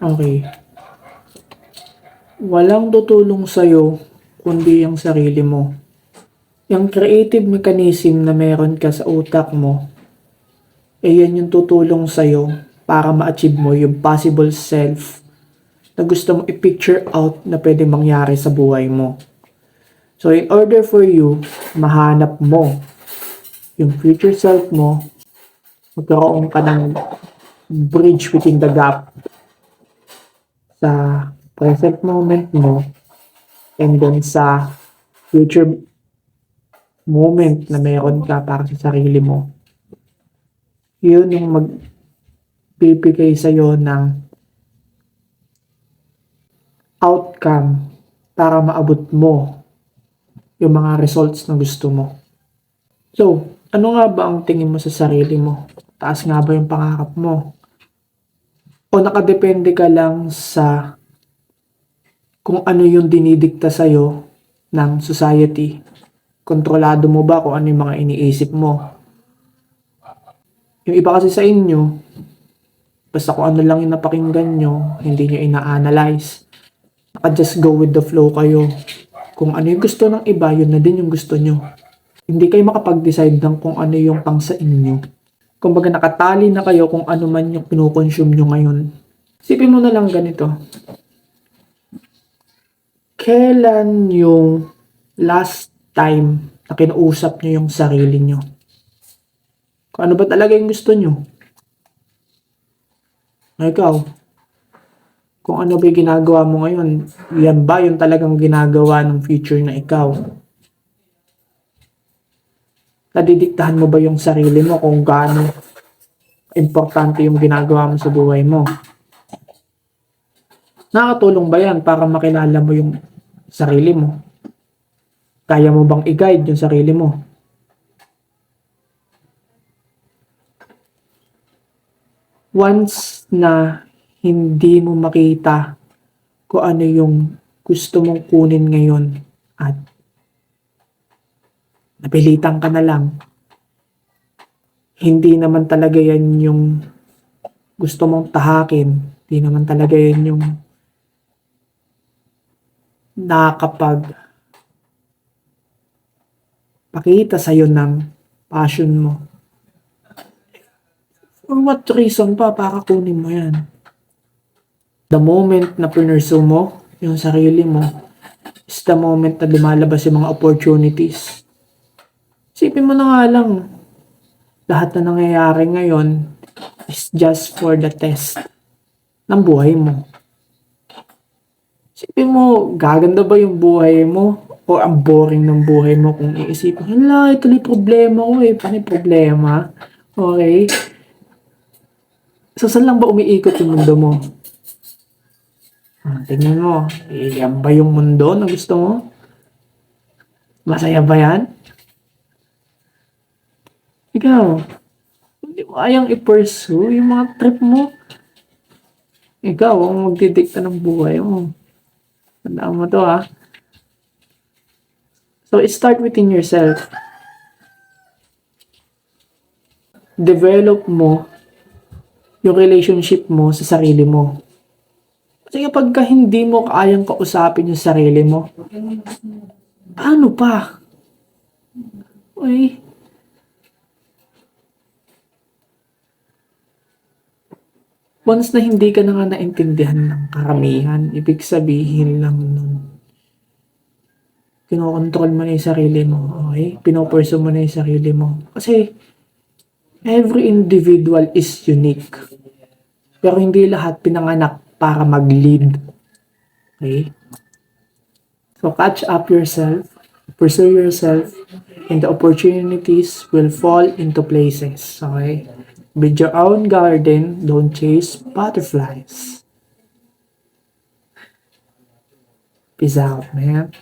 Okay. Walang tutulong sa'yo kundi ang sarili mo. Yung creative mechanism na meron ka sa utak mo, yan yung tutulong sa'yo para ma-achieve mo yung possible self na gusto mo i-picture out na pwede mangyari sa buhay mo. So, in order for you, mahanap mo yung future self mo, magkaroon ka ng bridge within the gap sa present moment mo and then sa future moment na meron ka para sa sarili mo. Yun yung magbibigay sa'yo ng outcome para maabot mo yung mga results na gusto mo. So, ano nga ba ang tingin mo sa sarili mo? Taas nga ba yung pangarap mo? O nakadepende ka lang sa kung ano yung dinidikta sa'yo ng society? Kontrolado mo ba kung ano yung mga iniisip mo? Yung iba kasi sa inyo, basta kung ano lang yung napakinggan nyo, hindi nyo ina-analyze. Naka-just go with the flow kayo. Kung ano yung gusto ng iba, yun na din yung gusto nyo. Hindi kayo makapag-decide ng kung ano yung pang sa inyo. Kumbaga nakatali na kayo kung ano man yung pinukonsume nyo ngayon. Isipin mo na lang ganito. Kailan yung last time na kinausap nyo yung sarili nyo? Kung ano ba talaga yung gusto nyo? Ikaw, kung ano ba yung ginagawa mo ngayon, yan ba yung talagang ginagawa ng future na ikaw? Nadidiktahan mo ba yung sarili mo kung gaano importante yung ginagawa mo sa buhay mo? Nakakatulong ba yan para makilala mo yung sarili mo? Kaya mo bang i-guide yung sarili mo? Once na hindi mo makita kung ano yung gusto mong kunin ngayon at napilitan ka na lang, hindi naman talaga yan yung gusto mong tahakin, hindi naman talaga yan yung nakakapag pakita sa'yo ng passion mo. For what reason pa para kunin mo yan? The moment na pinursu mo yung sarili mo is the moment na lumalabas yung mga opportunities. Isipin mo na nga lang, lahat na nangyayari ngayon is just for the test ng buhay mo. Isipin mo, gaganda ba yung buhay mo? O ang boring ng buhay mo kung iisipin, hala, ito yung problema ko eh. Paano yung problema? Okay? So, saan lang ba umiikot yung mundo mo? Tingnan mo, yan ba yung mundo na gusto mo? Masaya ba yan? Ikaw, hindi mo kayang i-pursue yung mga trip mo. Ikaw ang magdidikta ng buhay mo. Tandaan mo to ha. So, start within yourself. Develop mo yung relationship mo sa sarili mo. Kasi kapag hindi mo kayang kausapin yung sarili mo, paano pa? Uy. Once na hindi ka na nga naintindihan ng karamihan, ibig sabihin lang nun, kinokontrol mo na yung sarili mo, okay? Pinopursu mo na yung sarili mo. Kasi, every individual is unique. Pero hindi lahat pinanganak para mag-lead. Okay? So, catch up yourself, pursue yourself, and the opportunities will fall into places. Okay? Build your own garden, don't chase butterflies. Peace out, man.